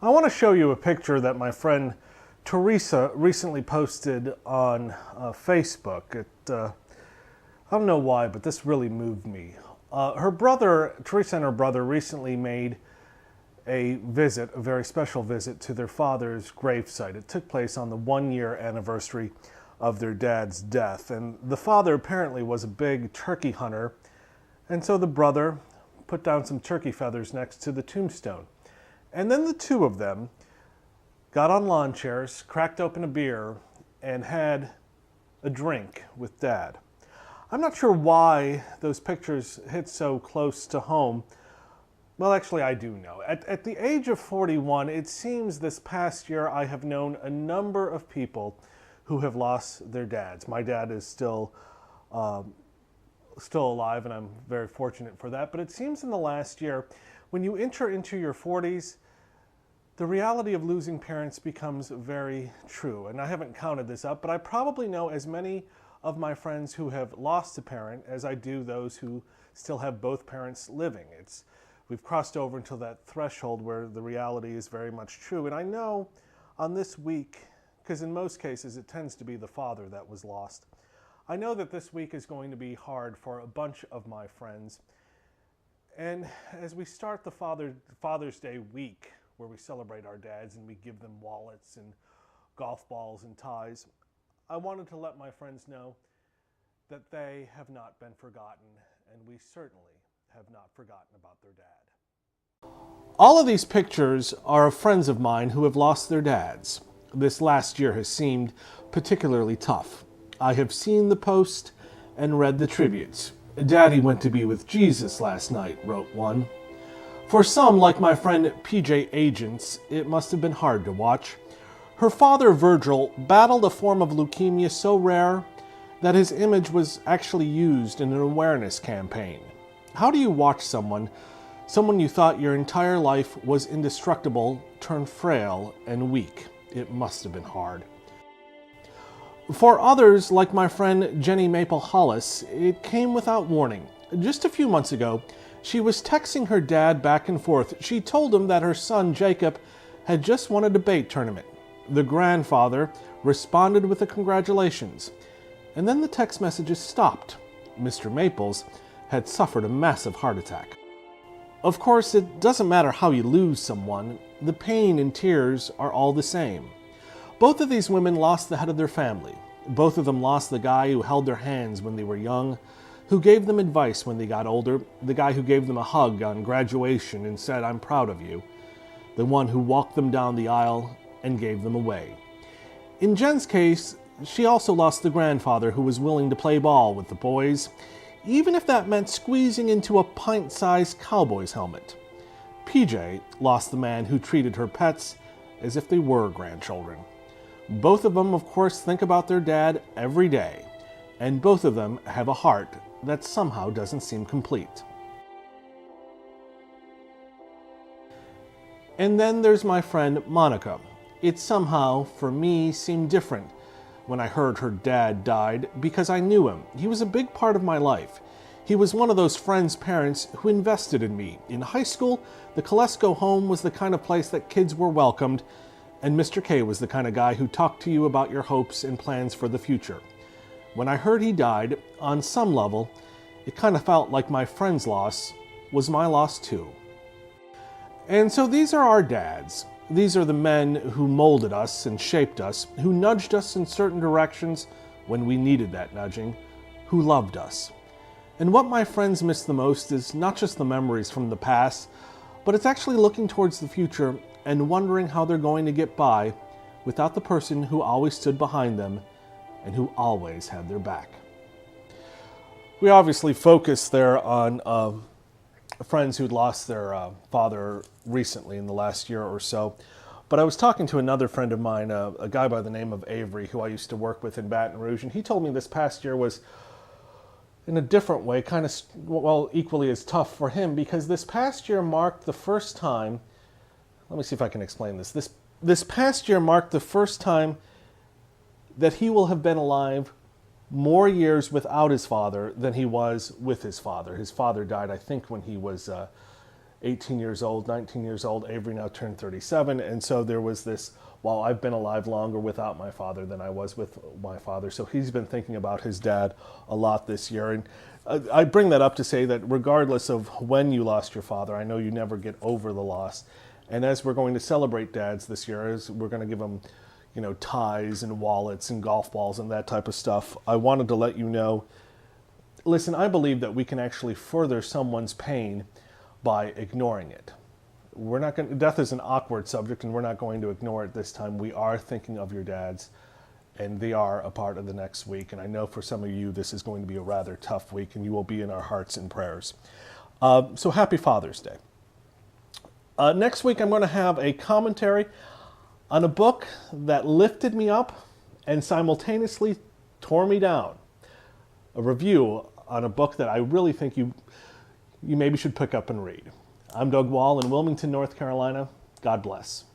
I want to show you a picture that my friend Teresa recently posted on Facebook. I don't know why, but this really moved me. Teresa and her brother recently made a very special visit to their father's gravesite. It took place on the 1-year anniversary of their dad's death. And the father apparently was a big turkey hunter, and so the brother put down some turkey feathers next to the tombstone. And then the two of them got on lawn chairs, cracked open a beer, and had a drink with Dad. I'm not sure why those pictures hit so close to home. Well, actually, I do know. At the age of 41, it seems this past year I have known a number of people who have lost their dads. My dad is still alive, and I'm very fortunate for that. But it seems in the last year, when you enter into your 40s, the reality of losing parents becomes very true. And I haven't counted this up, but I probably know as many of my friends who have lost a parent as I do those who still have both parents living. We've crossed over until that threshold where the reality is very much true. And I know on this week, because in most cases it tends to be the father that was lost, I know that this week is going to be hard for a bunch of my friends. And as we start the Father's Day week, where we celebrate our dads and we give them wallets and golf balls and ties, I wanted to let my friends know that they have not been forgotten, and we certainly have not forgotten about their dad. All of these pictures are of friends of mine who have lost their dads. This last year has seemed particularly tough. I have seen the post and read the tributes. "Daddy went to be with Jesus last night," wrote one. For some, like my friend PJ Agents, it must have been hard to watch. Her father, Virgil, battled a form of leukemia so rare that his image was actually used in an awareness campaign. How do you watch someone you thought your entire life was indestructible, turn frail and weak? It must have been hard. For others, like my friend Jenny Maple Hollis, it came without warning. Just a few months ago, she was texting her dad back and forth. She told him that her son, Jacob, had just won a debate tournament. The grandfather responded with a congratulations, and then the text messages stopped. Mr. Maples had suffered a massive heart attack. Of course, it doesn't matter how you lose someone, the pain and tears are all the same. Both of these women lost the head of their family. Both of them lost the guy who held their hands when they were young, who gave them advice when they got older, the guy who gave them a hug on graduation and said, "I'm proud of you," the one who walked them down the aisle and gave them away. In Jen's case, she also lost the grandfather who was willing to play ball with the boys, even if that meant squeezing into a pint-sized Cowboys helmet. PJ lost the man who treated her pets as if they were grandchildren. Both of them, of course, think about their dad every day, and both of them have a heart that somehow doesn't seem complete. And then there's my friend Monica. It somehow, for me, seemed different when I heard her dad died because I knew him. He was a big part of my life. He was one of those friends' parents who invested in me. In high school, the Kolesko home was the kind of place that kids were welcomed, and Mr. K was the kind of guy who talked to you about your hopes and plans for the future. When I heard he died, on some level, it kind of felt like my friend's loss was my loss too. And so these are our dads. These are the men who molded us and shaped us, who nudged us in certain directions when we needed that nudging, who loved us. And what my friends miss the most is not just the memories from the past, but it's actually looking towards the future and wondering how they're going to get by without the person who always stood behind them and who always had their back. We obviously focus there on friends who'd lost their father recently in the last year or so. But I was talking to another friend of mine, a guy by the name of Avery, who I used to work with in Baton Rouge, and he told me this past year was, in a different way, kind of, well, equally as tough for him, because this past year marked the first time, let me see if I can explain this. This past year marked the first time that he will have been alive more years without his father than he was with his father. His father died, I think, when he was 18 years old, 19 years old. Avery now turned 37. And so there was this, well, I've been alive longer without my father than I was with my father. So he's been thinking about his dad a lot this year. And I bring that up to say that regardless of when you lost your father, I know you never get over the loss. And as we're going to celebrate dads this year, as we're going to give them, you know, ties and wallets and golf balls and that type of stuff, I wanted to let you know, listen, I believe that we can actually further someone's pain by ignoring it. We're not going. Death is an awkward subject, and we're not going to ignore it this time. We are thinking of your dads, and they are a part of the next week. And I know for some of you, this is going to be a rather tough week, and you will be in our hearts and prayers. So happy Father's Day. Next week, I'm going to have a commentary on a book that lifted me up and simultaneously tore me down. A review on a book that I really think you maybe should pick up and read. I'm Doug Wahl in Wilmington, North Carolina. God bless.